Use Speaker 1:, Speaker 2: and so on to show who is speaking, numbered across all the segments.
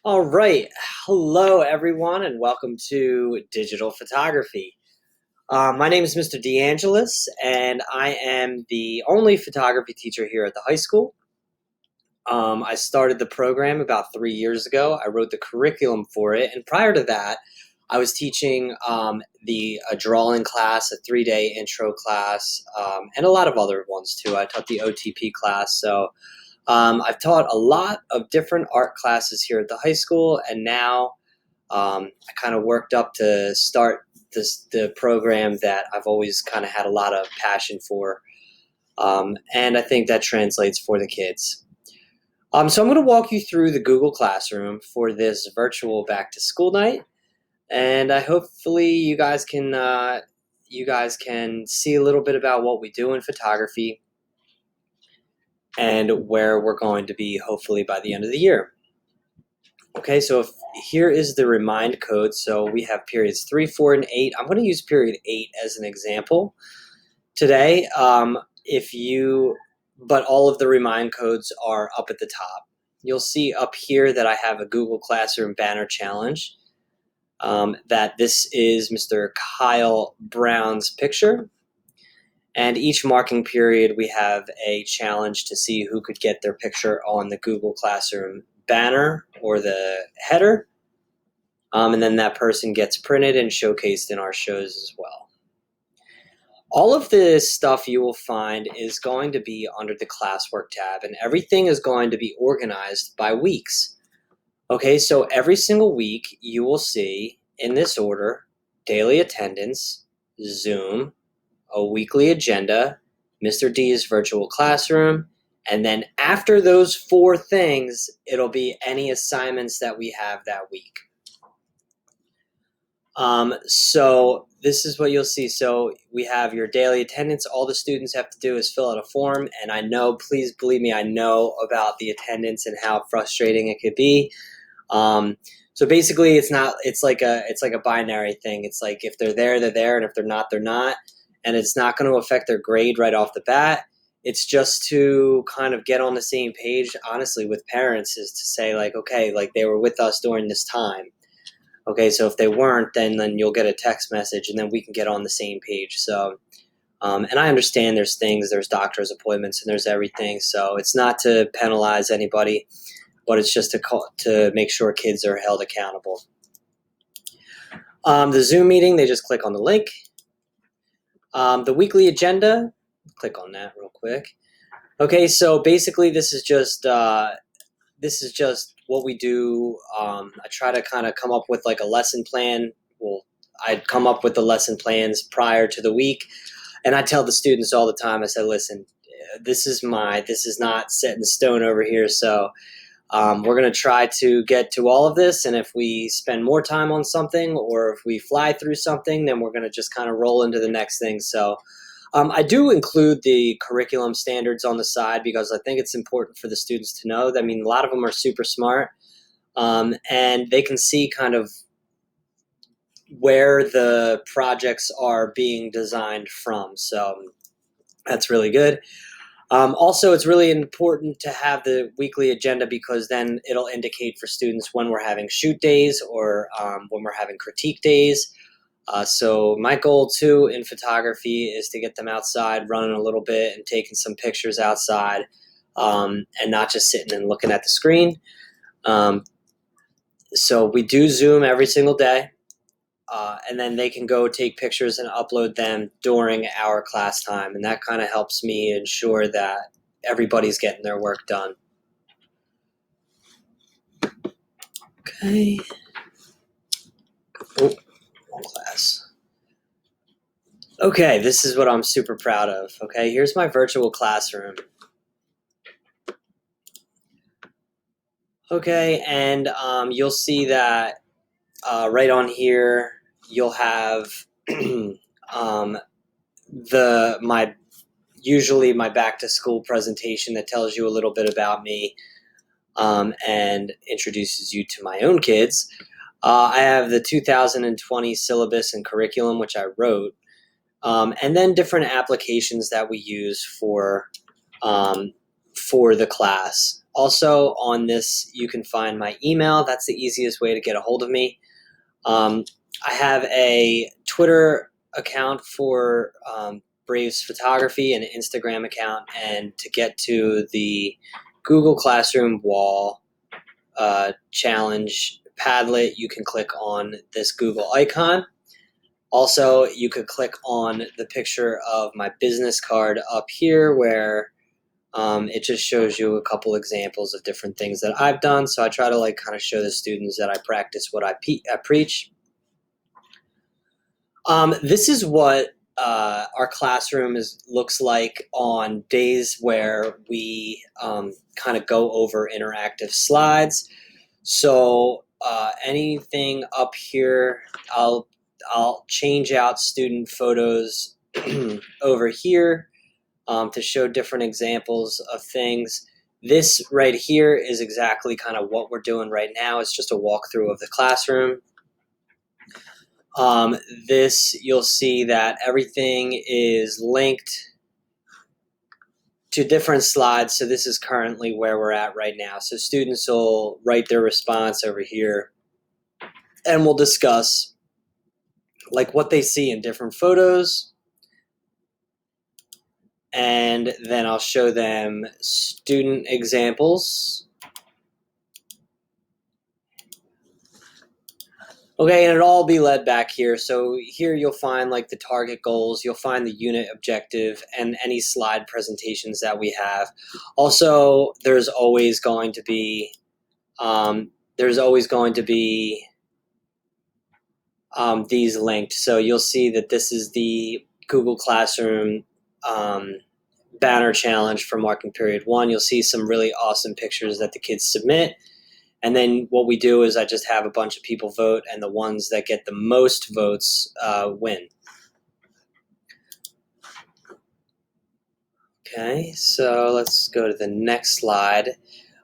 Speaker 1: All right. Hello, everyone, and welcome to Digital Photography. My name is Mr. DeAngelis, and I am the only photography teacher here at the high school. I started the program about 3 years ago. I wrote the curriculum for it, and prior to that, I was teaching a drawing class, a 3-day intro class, and a lot of other ones too. I taught the OTP class, so I've taught a lot of different art classes here at the high school, and now I kind of worked up to start the program that I've always kind of had a lot of passion for, and I think that translates for the kids. So I'm going to walk you through the Google Classroom for this virtual back to school night, and hopefully you guys can see a little bit about what we do in photography and where we're going to be hopefully by the end of the year. Okay, so here is the remind code. So we have periods 3, 4, and 8. I'm going to use period 8 as an example today. But all of the remind codes are up at the top. You'll see up here that I have a Google Classroom banner challenge. That this is Mr. Kyle Brown's picture. And each marking period, we have a challenge to see who could get their picture on the Google Classroom banner or the header. And then that person gets printed and showcased in our shows as well. All of this stuff you will find is going to be under the classwork tab, and everything is going to be organized by weeks. Okay, so every single week you will see in this order: daily attendance, Zoom, a weekly agenda, Mr. D's virtual classroom, and then after those 4 things, it'll be any assignments that we have that week. So this is what you'll see. So we have your daily attendance. All the students have to do is fill out a form, and I know, please believe me, I know about the attendance and how frustrating it could be. So basically it's like a binary thing. It's like if they're there, they're there, and if they're not, they're not. And it's not going to affect their grade right off the bat. It's just to kind of get on the same page, honestly, with parents, is to say, like, okay, like they were with us during this time. Okay, so if they weren't, then you'll get a text message, and then we can get on the same page. So, and I understand there's doctor's appointments, and there's everything. So it's not to penalize anybody, but it's just to make sure kids are held accountable. The Zoom meeting, they just click on the link. The weekly agenda, click on that real quick. Okay, so basically this is just what we do. I try to kind of come up with like a lesson plan. Well, I'd come up with the lesson plans prior to the week, and I tell the students all the time, I said, listen, this is not set in stone over here, so we're going to try to get to all of this, and if we spend more time on something or if we fly through something, then we're going to just kind of roll into the next thing. So I do include the curriculum standards on the side because I think it's important for the students to know. I mean, a lot of them are super smart, and they can see kind of where the projects are being designed from. So that's really good. Also, it's really important to have the weekly agenda because then it'll indicate for students when we're having shoot days or when we're having critique days. So my goal too in photography is to get them outside running a little bit and taking some pictures outside, and not just sitting and looking at the screen. So we do Zoom every single day. And then they can go take pictures and upload them during our class time. And that kind of helps me ensure that everybody's getting their work done. Okay. Oh, wrong class. Okay, this is what I'm super proud of. Okay, here's my virtual classroom. Okay, and you'll see that right on here, you'll have usually my back to school presentation that tells you a little bit about me, and introduces you to my own kids. I have the 2020 syllabus and curriculum, which I wrote, and then different applications that we use for the class. Also on this, you can find my email. That's the easiest way to get a hold of me. I have a Twitter account for Braves Photography and an Instagram account. And to get to the Google Classroom wall challenge Padlet, you can click on this Google icon. Also, you could click on the picture of my business card up here where it just shows you a couple examples of different things that I've done. So I try to kind of show the students that I practice what I preach. This is what our classroom looks like on days where we kind of go over interactive slides. So anything up here, I'll change out student photos over here to show different examples of things. This right here is exactly kind of what we're doing right now. It's just a walkthrough of the classroom. This, you'll see that everything is linked to different slides. So this is currently where we're at right now. So students will write their response over here and we'll discuss what they see in different photos. And then I'll show them student examples. Okay, and it'll all be led back here. So here you'll find the target goals, you'll find the unit objective, and any slide presentations that we have. Also, there's always going to be these linked. So you'll see that this is the Google Classroom banner challenge for marking period 1. You'll see some really awesome pictures that the kids submit. And then what we do is I just have a bunch of people vote, and the ones that get the most votes win. Okay, so let's go to the next slide.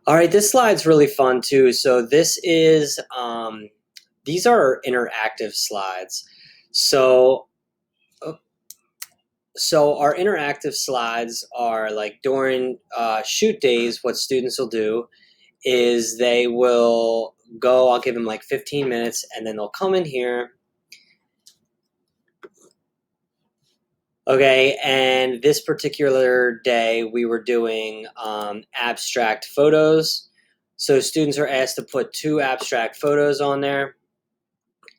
Speaker 1: All right, this slide's really fun too. So this is, these are interactive slides. So our interactive slides are during shoot days, what students will do is they will go, I'll give them 15 minutes, and then they'll come in here. Okay, and this particular day we were doing abstract photos. So students are asked to put 2 abstract photos on there.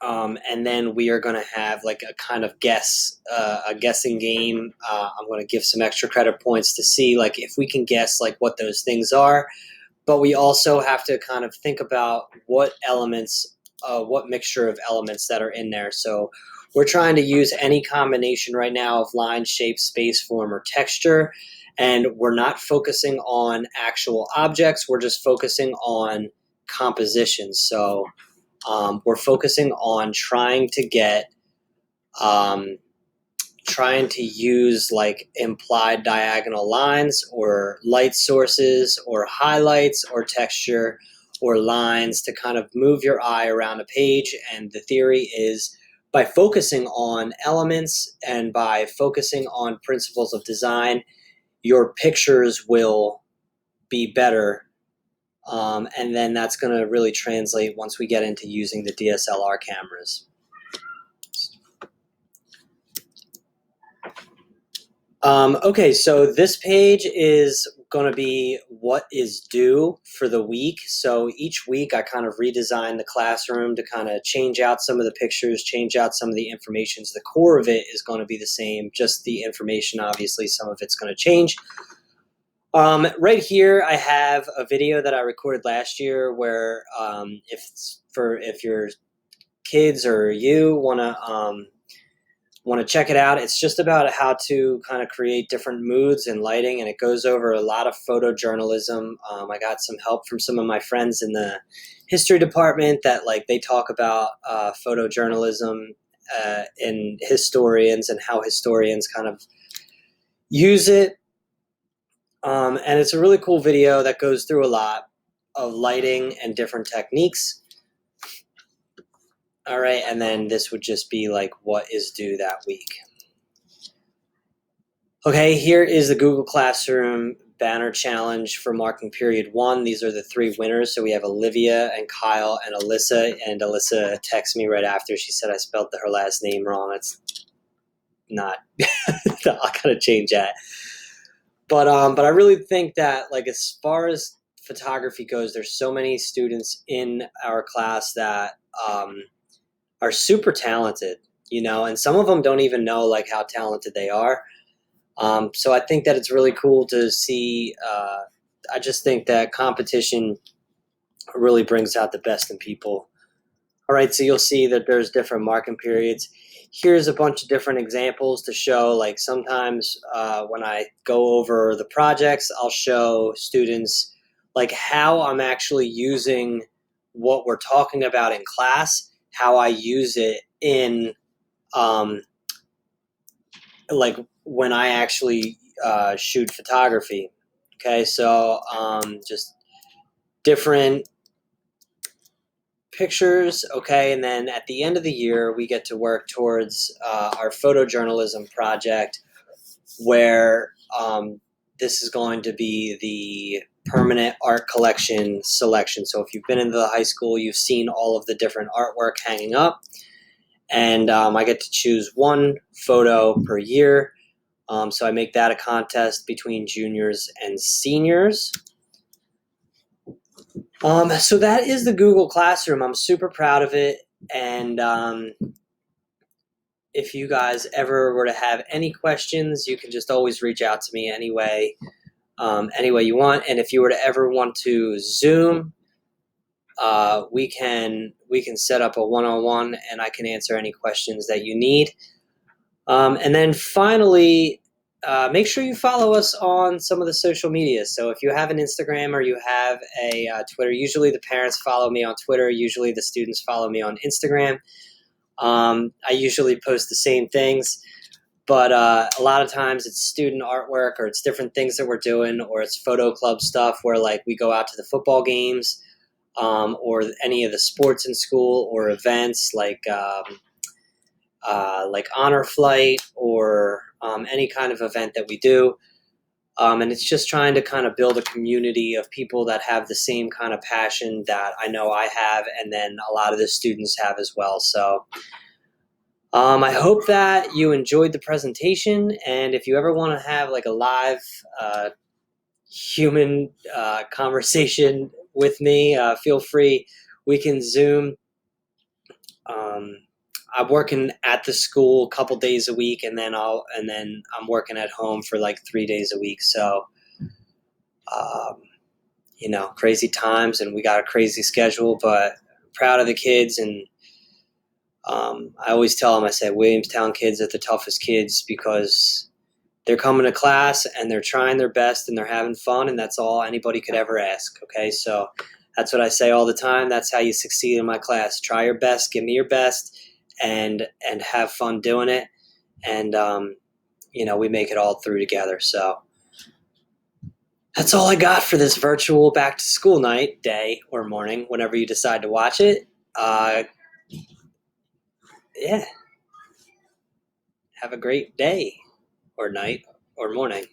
Speaker 1: And then we are going to have a kind of a guessing game. I'm going to give some extra credit points to see if we can guess what those things are. But we also have to kind of think about what mixture of elements that are in there. So we're trying to use any combination right now of line, shape, space, form, or texture. And we're not focusing on actual objects. We're just focusing on compositions. So we're focusing on trying to use implied diagonal lines or light sources or highlights or texture or lines to kind of move your eye around a page. And the theory is by focusing on elements and by focusing on principles of design, your pictures will be better. And then that's going to really translate once we get into using the DSLR cameras. Okay, so this page is going to be what is due for the week. So each week I kind of redesign the classroom to kind of change out some of the pictures, change out some of the information. The core of it is going to be the same, just the information, obviously, some of it's going to change. Right here I have a video that I recorded last year where if your kids or you want to check it out. It's just about how to kind of create different moods and lighting, and it goes over a lot of photojournalism. I got some help from some of my friends in the history department that they talk about photojournalism in historians and how historians kind of use it. And it's a really cool video that goes through a lot of lighting and different techniques. All right, and then this would just be what is due that week. Okay, here is the Google Classroom banner challenge for marking period 1. These are the 3 winners. So we have Olivia and Kyle and Alyssa. And Alyssa texted me right after. She said I spelled her last name wrong. It's not. I gotta change that. But I really think that, like, as far as photography goes, there's so many students in our class that are super talented, and some of them don't even know like how talented they are. So I think that it's really cool to see. I just think that competition really brings out the best in people. All right, so you'll see that there's different marking periods. Here's a bunch of different examples to show, like sometimes when I go over the projects, I'll show students like how I'm actually using what we're talking about in class, how I use it in like when I actually shoot photography. Okay, so just different pictures. Okay, and then at the end of the year, we get to work towards our photojournalism project, where this is going to be the permanent art collection selection. So if you've been into the high school, you've seen all of the different artwork hanging up, and I get to choose one photo per year. So I make that a contest between juniors and seniors. So that is the Google Classroom. I'm super proud of it. And if you guys ever were to have any questions, you can just always reach out to me anyway, any way you want. And if you were to ever want to Zoom, we can set up a one-on-one, and I can answer any questions that you need. And then finally, make sure you follow us on some of the social media. So if you have an Instagram or you have a Twitter, usually the parents follow me on Twitter. Usually the students follow me on Instagram. I usually post the same things, but a lot of times it's student artwork, or it's different things that we're doing, or it's photo club stuff where like we go out to the football games, or any of the sports in school, or events like honor flight, or any kind of event that we do. And it's just trying to kind of build a community of people that have the same kind of passion that I know I have, and then a lot of the students have as well. So I hope that you enjoyed the presentation, and if you ever want to have like a live human conversation with me, feel free. We can Zoom. I'm working at the school a couple days a week, and then I'm working at home for like 3 days a week. So, um, crazy times, and we got a crazy schedule, but I'm proud of the kids. And I always tell them, I say, Williamstown kids are the toughest kids, because they're coming to class and they're trying their best and they're having fun, and that's all anybody could ever ask. Okay, so that's what I say all the time. That's how you succeed in my class. Try your best, give me your best, and have fun doing it. And we make it all through together. So that's all I got for this virtual back to school night, day, or morning, whenever you decide to watch it. Yeah. Have a great day, or night, or morning.